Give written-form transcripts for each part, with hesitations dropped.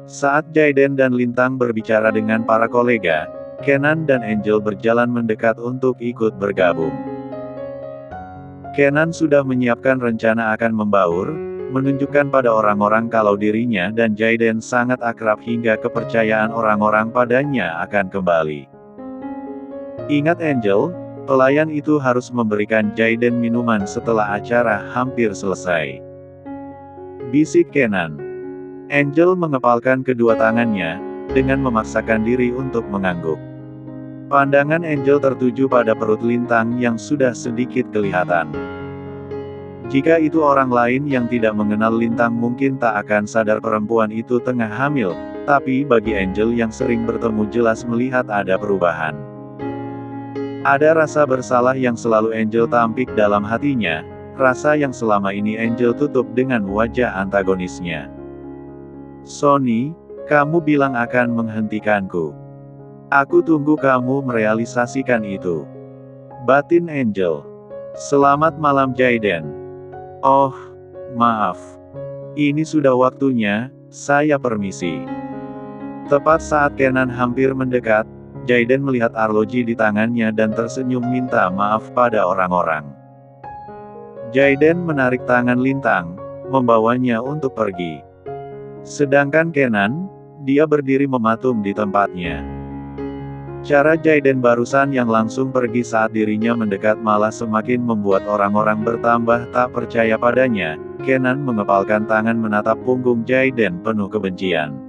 Saat Jaiden dan Lintang berbicara dengan para kolega, Kenan dan Angel berjalan mendekat untuk ikut bergabung. Kenan sudah menyiapkan rencana akan membaur, menunjukkan pada orang-orang kalau dirinya dan Jaiden sangat akrab hingga kepercayaan orang-orang padanya akan kembali. Ingat Angel, pelayan itu harus memberikan Jaiden minuman setelah acara hampir selesai. Bisik Kenan. Angel mengepalkan kedua tangannya, dengan memaksakan diri untuk mengangguk. Pandangan Angel tertuju pada perut Lintang yang sudah sedikit kelihatan. Jika itu orang lain yang tidak mengenal Lintang mungkin tak akan sadar perempuan itu tengah hamil, tapi bagi Angel yang sering bertemu jelas melihat ada perubahan. Ada rasa bersalah yang selalu Angel tampik dalam hatinya, rasa yang selama ini Angel tutup dengan wajah antagonisnya. Sonny, kamu bilang akan menghentikanku. Aku tunggu kamu merealisasikan itu. Batin Angel. Selamat malam Jaiden. Oh, maaf. Ini sudah waktunya, saya permisi. Tepat saat Kenan hampir mendekat, Jaiden melihat arloji di tangannya dan tersenyum minta maaf pada orang-orang. Jaiden menarik tangan Lintang, membawanya untuk pergi. Sedangkan Kenan, dia berdiri mematung di tempatnya. Cara Jaiden barusan yang langsung pergi saat dirinya mendekat malah semakin membuat orang-orang bertambah tak percaya padanya. Kenan mengepalkan tangan menatap punggung Jaiden penuh kebencian.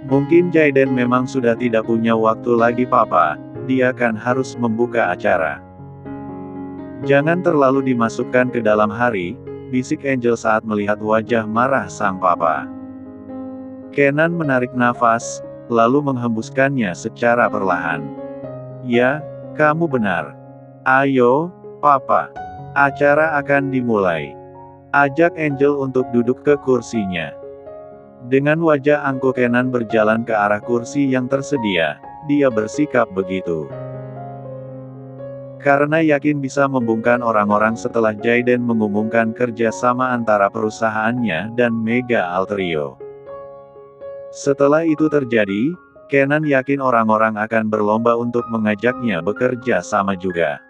Mungkin Jaiden memang sudah tidak punya waktu lagi papa, dia kan harus membuka acara. Jangan terlalu dimasukkan ke dalam hari, bisik Angel saat melihat wajah marah sang papa. Kenan menarik nafas, lalu menghembuskannya secara perlahan. Ya, kamu benar. Ayo, papa. Acara akan dimulai. Ajak Angel untuk duduk ke kursinya. Dengan wajah angkuh Kenan berjalan ke arah kursi yang tersedia, dia bersikap begitu. Karena yakin bisa membungkam orang-orang setelah Jaiden mengumumkan kerja sama antara perusahaannya dan Mega Altrio. Setelah itu terjadi, Kenan yakin orang-orang akan berlomba untuk mengajaknya bekerja sama juga.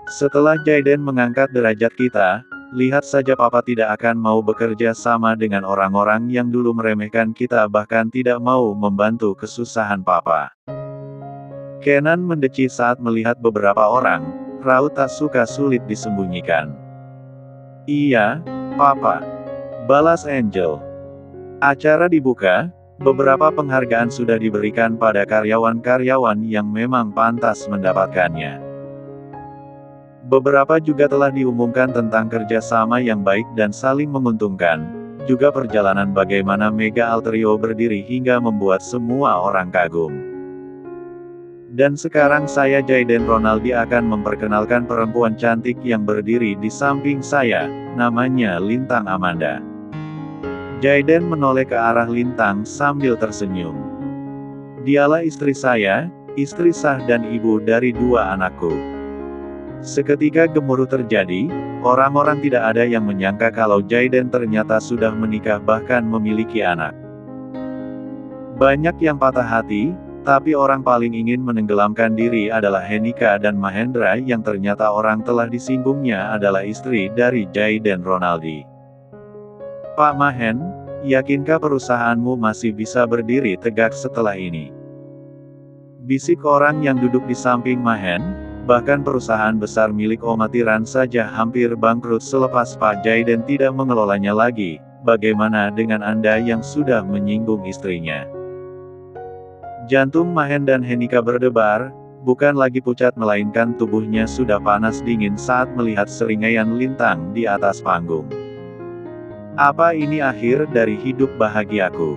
Setelah Jaiden mengangkat derajat kita, lihat saja papa tidak akan mau bekerja sama dengan orang-orang yang dulu meremehkan kita bahkan tidak mau membantu kesusahan papa. Kenan mendecil saat melihat beberapa orang, raut tak suka sulit disembunyikan. Iya, papa. Balas Angel. Acara dibuka, beberapa penghargaan sudah diberikan pada karyawan-karyawan yang memang pantas mendapatkannya. Beberapa juga telah diumumkan tentang kerjasama yang baik dan saling menguntungkan, juga perjalanan bagaimana Mega Altrio berdiri hingga membuat semua orang kagum. Dan sekarang saya Jaiden Ronaldi akan memperkenalkan perempuan cantik yang berdiri di samping saya, namanya Lintang Amanda. Jaiden menoleh ke arah Lintang sambil tersenyum. Dialah istri saya, istri sah dan ibu dari 2 anakku. Seketika gemuruh terjadi, orang-orang tidak ada yang menyangka kalau Jaiden ternyata sudah menikah bahkan memiliki anak. Banyak yang patah hati, tapi orang paling ingin menenggelamkan diri adalah Henika dan Mahendra yang ternyata orang telah disinggungnya adalah istri dari Jaiden Ronaldi. Pak Mahen, yakinkah perusahaanmu masih bisa berdiri tegak setelah ini? Bisik orang yang duduk di samping Mahen, bahkan perusahaan besar milik Omatiran saja hampir bangkrut selepas Pak Jaiden tidak mengelolanya lagi, bagaimana dengan Anda yang sudah menyinggung istrinya? Jantung Mahen dan Henika berdebar, bukan lagi pucat melainkan tubuhnya sudah panas dingin saat melihat seringaian Lintang di atas panggung. Apa ini akhir dari hidup bahagiaku?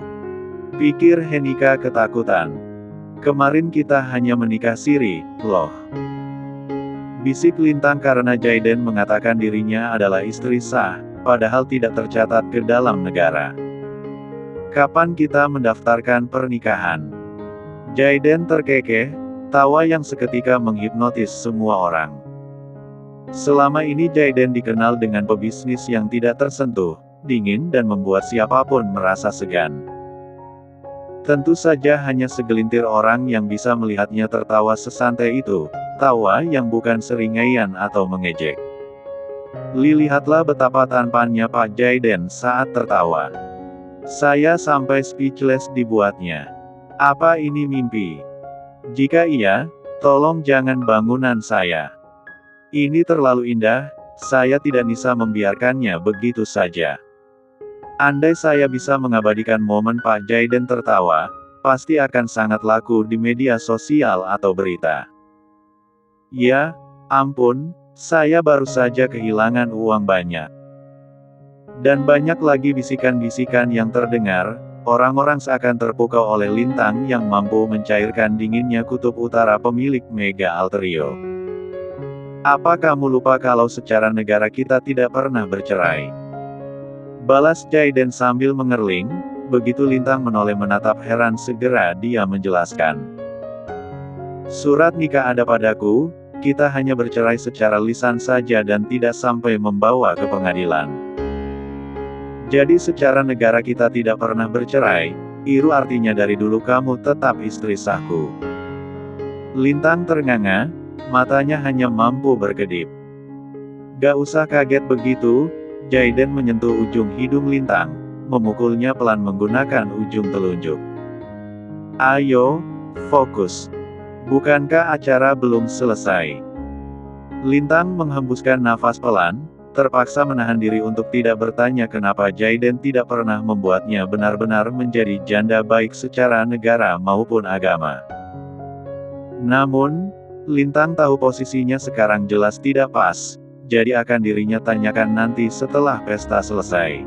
Pikir Henika ketakutan. Kemarin kita hanya menikah siri, loh. Bisik Lintang karena Jaiden mengatakan dirinya adalah istri sah, padahal tidak tercatat ke dalam negara. Kapan kita mendaftarkan pernikahan? Jaiden terkekeh, tawa yang seketika menghipnotis semua orang. Selama ini Jaiden dikenal dengan pebisnis yang tidak tersentuh, dingin dan membuat siapapun merasa segan. Tentu saja hanya segelintir orang yang bisa melihatnya tertawa sesantai itu, tawa yang bukan seringaian atau mengejek. Lihatlah betapa tampannya Pak Jaiden saat tertawa. Saya sampai speechless dibuatnya. Apa ini mimpi? Jika iya, tolong jangan bangunan saya. Ini terlalu indah, saya tidak bisa membiarkannya begitu saja. Andai saya bisa mengabadikan momen Pak Jaiden tertawa, pasti akan sangat laku di media sosial atau berita. Ya, ampun, saya baru saja kehilangan uang banyak. Dan banyak lagi bisikan-bisikan yang terdengar, orang-orang seakan terpukau oleh lintang yang mampu mencairkan dinginnya kutub utara pemilik Mega Alterio. Apa kamu lupa kalau secara negara kita tidak pernah bercerai? Balas Jaiden sambil mengerling, begitu lintang menoleh menatap heran segera dia menjelaskan. Surat nikah ada padaku, kita hanya bercerai secara lisan saja dan tidak sampai membawa ke pengadilan. Jadi secara negara kita tidak pernah bercerai, itu artinya dari dulu kamu tetap istri sahku. Lintang ternganga, matanya hanya mampu berkedip. Gak usah kaget begitu. Jaiden menyentuh ujung hidung lintang, memukulnya pelan menggunakan ujung telunjuk. Ayo, fokus. Bukankah acara belum selesai? Lintang menghembuskan nafas pelan, terpaksa menahan diri untuk tidak bertanya kenapa Jaiden tidak pernah membuatnya benar-benar menjadi janda baik secara negara maupun agama. Namun, Lintang tahu posisinya sekarang jelas tidak pas. Jadi akan dirinya tanyakan nanti setelah pesta selesai.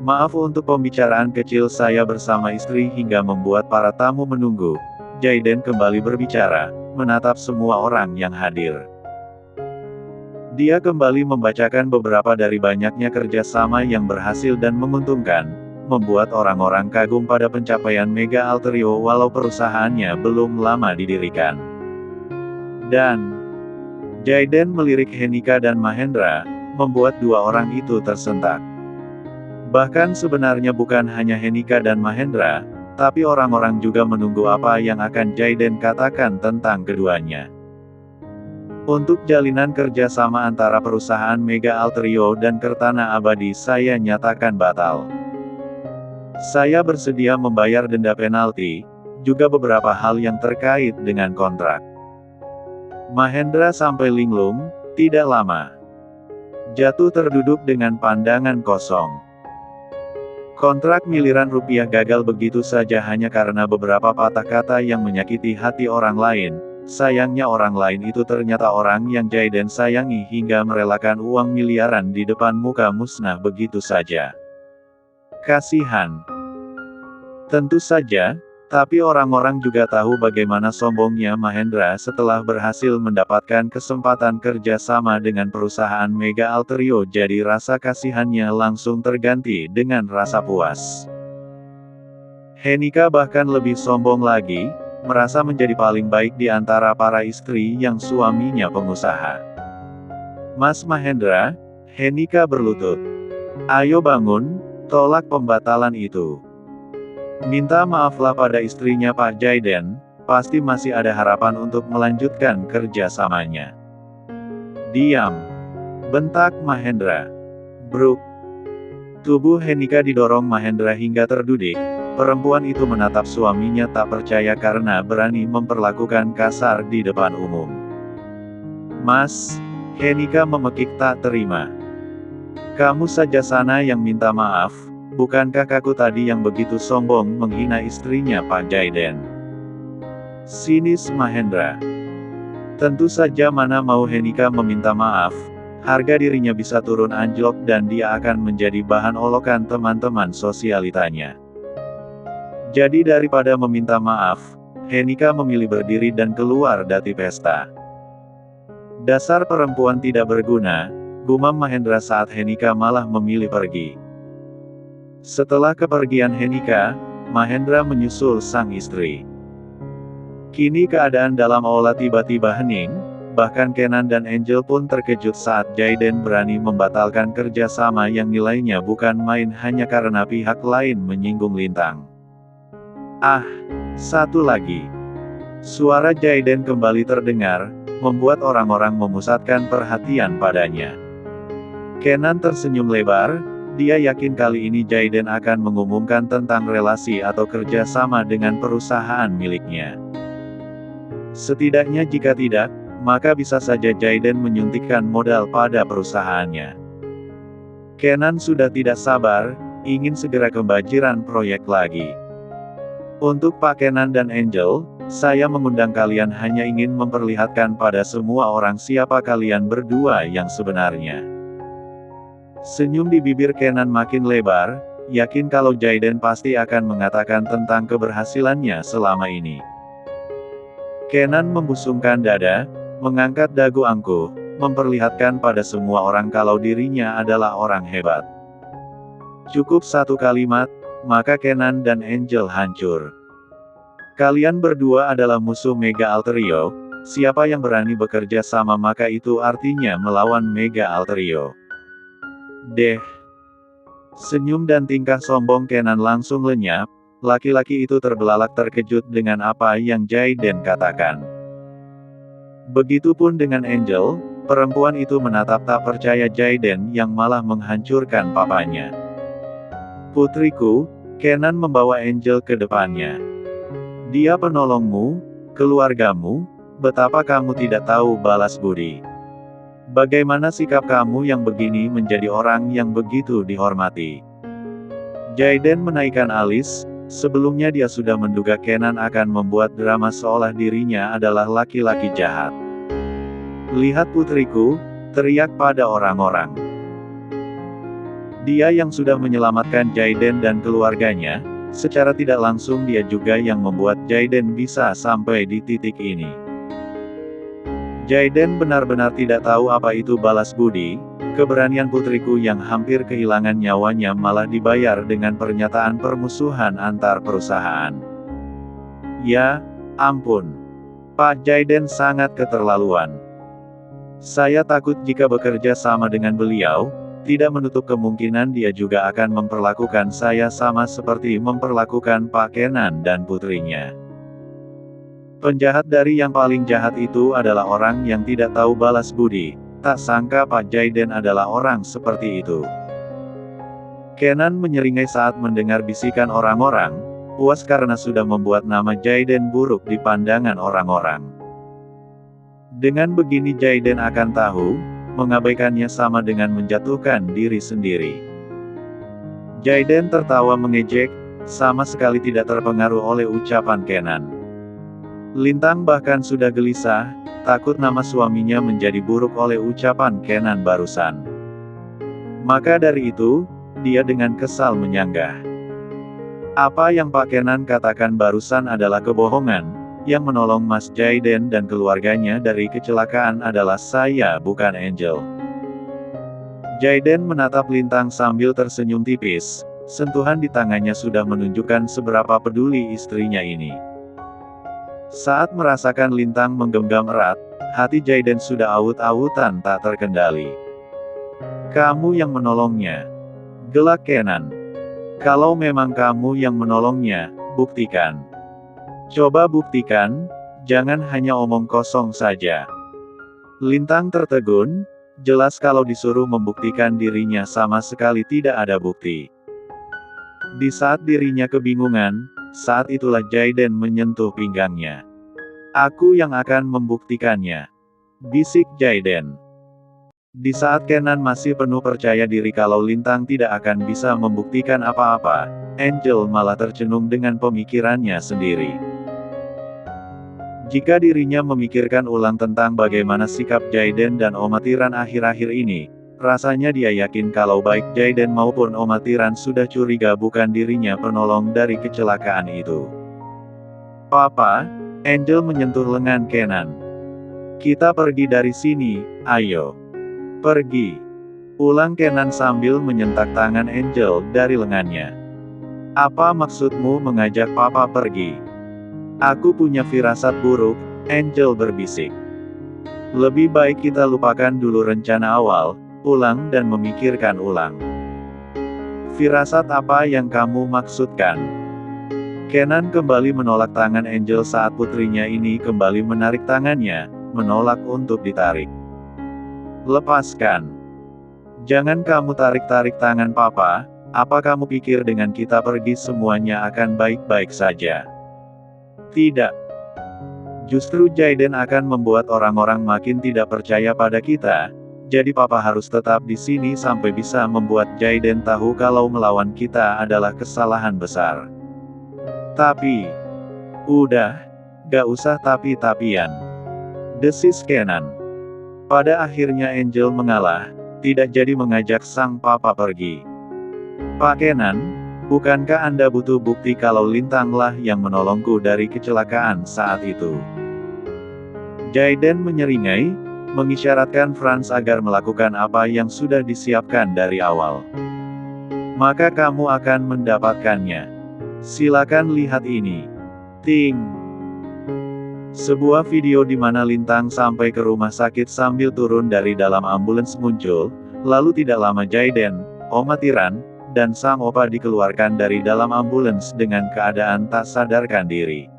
Maaf untuk pembicaraan kecil saya bersama istri hingga membuat para tamu menunggu. Jaiden kembali berbicara, menatap semua orang yang hadir. Dia kembali membacakan beberapa dari banyaknya kerjasama yang berhasil dan menguntungkan, membuat orang-orang kagum pada pencapaian Mega Alterio walau perusahaannya belum lama didirikan. Dan Jaiden melirik Henika dan Mahendra, membuat dua orang itu tersentak. Bahkan sebenarnya bukan hanya Henika dan Mahendra, tapi orang-orang juga menunggu apa yang akan Jaiden katakan tentang keduanya. Untuk jalinan kerjasama antara perusahaan Mega Alterio dan Kertana Abadi saya nyatakan batal. Saya bersedia membayar denda penalti, juga beberapa hal yang terkait dengan kontrak. Mahendra sampai linglung, tidak lama. Jatuh terduduk dengan pandangan kosong. Kontrak miliaran rupiah gagal begitu saja hanya karena beberapa patah kata yang menyakiti hati orang lain. Sayangnya orang lain itu ternyata orang yang Jaiden sayangi hingga merelakan uang miliaran di depan muka musnah begitu saja. Kasihan. Tentu saja. Tapi orang-orang juga tahu bagaimana sombongnya Mahendra setelah berhasil mendapatkan kesempatan kerja sama dengan perusahaan Mega Alterio, jadi rasa kasihannya langsung terganti dengan rasa puas. Henika bahkan lebih sombong lagi, merasa menjadi paling baik di antara para istri yang suaminya pengusaha. Mas Mahendra, Henika berlutut. Ayo bangun, tolak pembatalan itu. Minta maaflah pada istrinya Pak Jaiden, pasti masih ada harapan untuk melanjutkan kerjasamanya. Diam. Bentak Mahendra. Bruk. Tubuh Henika didorong Mahendra hingga terdudik, perempuan itu menatap suaminya tak percaya karena berani memperlakukan kasar di depan umum. Mas, Henika memekik tak terima. Kamu saja sana yang minta maaf. Bukankah kaku tadi yang begitu sombong menghina istrinya Pak Jaiden? Sinis Mahendra. Tentu saja mana mau Henika meminta maaf, harga dirinya bisa turun anjlok dan dia akan menjadi bahan olokan teman-teman sosialitanya. Jadi daripada meminta maaf, Henika memilih berdiri dan keluar dari pesta. Dasar perempuan tidak berguna, gumam Mahendra saat Henika malah memilih pergi. Setelah kepergian Henika, Mahendra menyusul sang istri. Kini keadaan dalam aula tiba-tiba hening, Bahkan Kenan dan Angel pun terkejut saat Jaden berani membatalkan kerjasama yang nilainya bukan main hanya karena pihak lain menyinggung Lintang. Ah, satu lagi. Suara Jaden kembali terdengar, membuat orang-orang memusatkan perhatian padanya. Kenan tersenyum lebar, dia yakin kali ini Jaden akan mengumumkan tentang relasi atau kerjasama dengan perusahaan miliknya. Setidaknya jika tidak, maka bisa saja Jaden menyuntikkan modal pada perusahaannya. Kenan sudah tidak sabar, ingin segera kebanjiran proyek lagi. Untuk Pak Kenan dan Angel, saya mengundang kalian hanya ingin memperlihatkan pada semua orang siapa kalian berdua yang sebenarnya. Senyum di bibir Kenan makin lebar, yakin kalau Jaden pasti akan mengatakan tentang keberhasilannya selama ini. Kenan membusungkan dada, mengangkat dagu angkuh, memperlihatkan pada semua orang kalau dirinya adalah orang hebat. Cukup satu kalimat, maka Kenan dan Angel hancur. Kalian berdua adalah musuh Mega Alterio, siapa yang berani bekerja sama maka itu artinya melawan Mega Alterio. Deh. Senyum dan tingkah sombong Kenan langsung lenyap, laki-laki itu terbelalak terkejut dengan apa yang Jaden katakan. Begitupun dengan Angel, perempuan itu menatap tak percaya Jaden yang malah menghancurkan papanya. Putriku, Kenan membawa Angel ke depannya. Dia penolongmu, keluargamu, betapa kamu tidak tahu balas budi. Bagaimana sikap kamu yang begini menjadi orang yang begitu dihormati? Jaden menaikkan alis, sebelumnya dia sudah menduga Kenan akan membuat drama seolah dirinya adalah laki-laki jahat. Lihat putriku, teriak pada orang-orang. Dia yang sudah menyelamatkan Jaden dan keluarganya, secara tidak langsung dia juga yang membuat Jaden bisa sampai di titik ini. Jaden benar-benar tidak tahu apa itu balas budi, keberanian putriku yang hampir kehilangan nyawanya malah dibayar dengan pernyataan permusuhan antar perusahaan. Ya, ampun. Pak Jaden sangat keterlaluan. Saya takut jika bekerja sama dengan beliau, tidak menutup kemungkinan dia juga akan memperlakukan saya sama seperti memperlakukan Pak Kenan dan putrinya. Penjahat dari yang paling jahat itu adalah orang yang tidak tahu balas budi, tak sangka Pak Jaden adalah orang seperti itu. Kenan menyeringai saat mendengar bisikan orang-orang, puas karena sudah membuat nama Jaden buruk di pandangan orang-orang. Dengan begini Jaden akan tahu, mengabaikannya sama dengan menjatuhkan diri sendiri. Jaden tertawa mengejek, sama sekali tidak terpengaruh oleh ucapan Kenan. Lintang bahkan sudah gelisah, takut nama suaminya menjadi buruk oleh ucapan Kenan barusan. Maka dari itu, dia dengan kesal menyanggah. Apa yang Pak Kenan katakan barusan adalah kebohongan, yang menolong Mas Jaden dan keluarganya dari kecelakaan adalah saya bukan Angel. Jaden menatap Lintang sambil tersenyum tipis, sentuhan di tangannya sudah menunjukkan seberapa peduli istrinya ini. Saat merasakan Lintang menggenggam erat, hati Jaden sudah aut-autan tak terkendali. Kamu yang menolongnya. Gelak Kenan. Kalau memang kamu yang menolongnya, buktikan. Coba buktikan, jangan hanya omong kosong saja. Lintang tertegun, jelas kalau disuruh membuktikan dirinya sama sekali tidak ada bukti. Di saat dirinya kebingungan, saat itulah Jaden menyentuh pinggangnya. Aku yang akan membuktikannya. Bisik Jaden. Di saat Kenan masih penuh percaya diri kalau Lintang tidak akan bisa membuktikan apa-apa, Angel malah tercenung dengan pemikirannya sendiri. Jika dirinya memikirkan ulang tentang bagaimana sikap Jaden dan Omatiran akhir-akhir ini, rasanya dia yakin kalau baik Jaden maupun Omatiran sudah curiga bukan dirinya penolong dari kecelakaan itu. Papa, Angel menyentuh lengan Kenan. Kita pergi dari sini, ayo. Pergi. Ulang Kenan sambil menyentak tangan Angel dari lengannya. Apa maksudmu mengajak Papa pergi? Aku punya firasat buruk, Angel berbisik. Lebih baik kita lupakan dulu rencana awal, pulang dan memikirkan ulang. Firasat apa yang kamu maksudkan? Kenan kembali menolak tangan Angel saat putrinya ini kembali menarik tangannya, menolak untuk ditarik. Lepaskan. Jangan kamu tarik-tarik tangan papa, apa kamu pikir dengan kita pergi semuanya akan baik-baik saja? Tidak. Justru Jaiden akan membuat orang-orang makin tidak percaya pada kita, jadi papa harus tetap di sini sampai bisa membuat Jaiden tahu kalau melawan kita adalah kesalahan besar. Tapi, udah, gak usah tapi-tapian, desis Kenan. Pada akhirnya Angel mengalah, tidak jadi mengajak sang papa pergi. Pak Kenan, bukankah Anda butuh bukti kalau Lintanglah yang menolongku dari kecelakaan saat itu? Jaiden menyeringai, mengisyaratkan Franz agar melakukan apa yang sudah disiapkan dari awal. Maka kamu akan mendapatkannya. Silakan lihat ini. Ting. Sebuah video di mana Lintang sampai ke rumah sakit sambil turun dari dalam ambulans muncul, lalu tidak lama Jaiden, Oma Tiran, dan sang opa dikeluarkan dari dalam ambulans dengan keadaan tak sadarkan diri.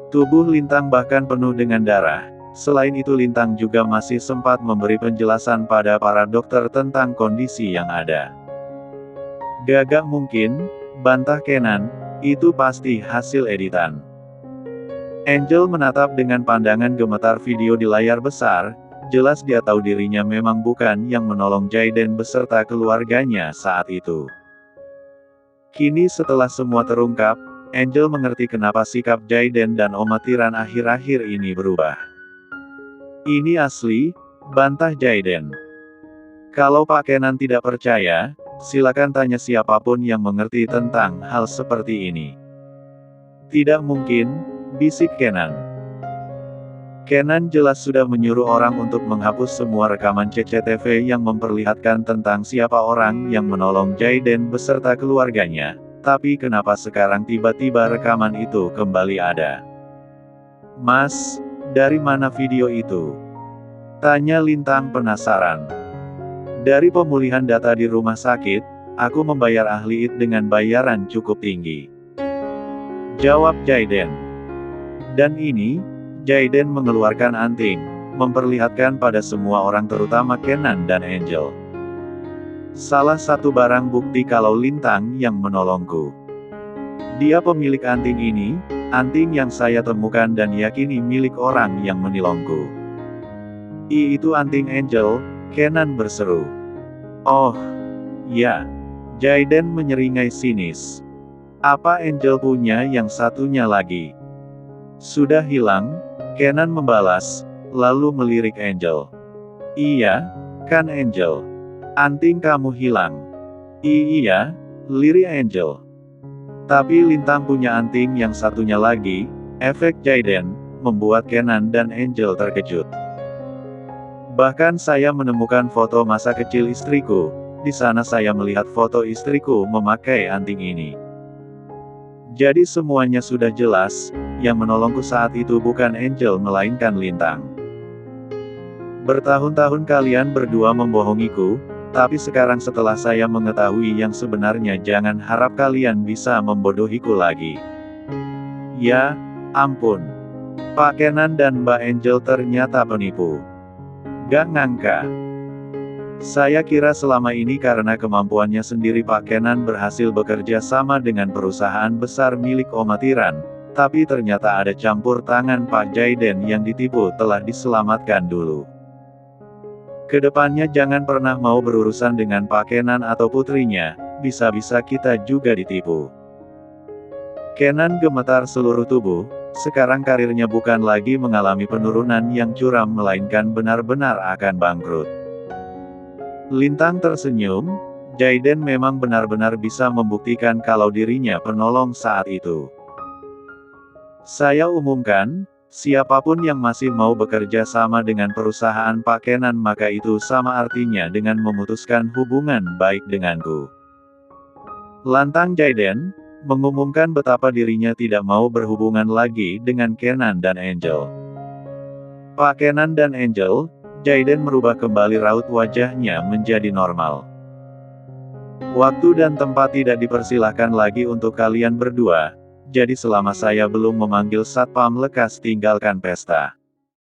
Tubuh Lintang bahkan penuh dengan darah. Selain itu Lintang juga masih sempat memberi penjelasan pada para dokter tentang kondisi yang ada. Gagak mungkin, bantah Kenan, itu pasti hasil editan. Angel menatap dengan pandangan gemetar video di layar besar, jelas dia tahu dirinya memang bukan yang menolong Jaiden beserta keluarganya saat itu. Kini setelah semua terungkap, Angel mengerti kenapa sikap Jaiden dan Oma Tiran akhir-akhir ini berubah. Ini asli, bantah Jaiden. Kalau Pak Kenan tidak percaya, silakan tanya siapapun yang mengerti tentang hal seperti ini. Tidak mungkin, bisik Kenan. Kenan jelas sudah menyuruh orang untuk menghapus semua rekaman CCTV yang memperlihatkan tentang siapa orang yang menolong Jaiden beserta keluarganya, tapi kenapa sekarang tiba-tiba rekaman itu kembali ada? Mas, dari mana video itu? Tanya Lintang penasaran. Dari pemulihan data di rumah sakit, aku membayar ahli IT dengan bayaran cukup tinggi. Jawab Jaiden. Dan ini, Jaiden mengeluarkan anting, memperlihatkan pada semua orang terutama Kenan dan Angel. Salah satu barang bukti kalau Lintang yang menolongku. Dia pemilik anting ini, anting yang saya temukan dan yakini milik orang yang menolongku. Itu anting Angel, Kenan berseru. Oh, ya. Jaiden menyeringai sinis. Apa Angel punya yang satunya lagi? Sudah hilang, Kenan membalas, lalu melirik Angel. Iya, kan Angel. Anting kamu hilang. Iya, lirik Angel. Tapi Lintang punya anting yang satunya lagi, efek Jaiden, membuat Kenan dan Angel terkejut. Bahkan saya menemukan foto masa kecil istriku, di sana saya melihat foto istriku memakai anting ini. Jadi semuanya sudah jelas, yang menolongku saat itu bukan Angel melainkan Lintang. Bertahun-tahun kalian berdua membohongiku, tapi sekarang setelah saya mengetahui yang sebenarnya jangan harap kalian bisa membodohiku lagi. Ya, ampun. Pak Kenan dan Mbak Angel ternyata penipu. Gak ngangka. Saya kira selama ini karena kemampuannya sendiri Pak Kenan berhasil bekerja sama dengan perusahaan besar milik Oma Tiran, tapi ternyata ada campur tangan Pak Jaiden yang ditipu telah diselamatkan dulu. Kedepannya jangan pernah mau berurusan dengan Pak Kenan atau putrinya, bisa-bisa kita juga ditipu. Kenan gemetar seluruh tubuh, sekarang karirnya bukan lagi mengalami penurunan yang curam melainkan benar-benar akan bangkrut. Lintang tersenyum, Jaiden memang benar-benar bisa membuktikan kalau dirinya penolong saat itu. Saya umumkan, siapapun yang masih mau bekerja sama dengan perusahaan Pak Kenan maka itu sama artinya dengan memutuskan hubungan baik denganku. Lantang Jaiden, mengumumkan betapa dirinya tidak mau berhubungan lagi dengan Kenan dan Angel. Pak Kenan dan Angel, Jaden merubah kembali raut wajahnya menjadi normal. Waktu dan tempat tidak dipersilahkan lagi untuk kalian berdua, jadi selama saya belum memanggil satpam lekas tinggalkan pesta.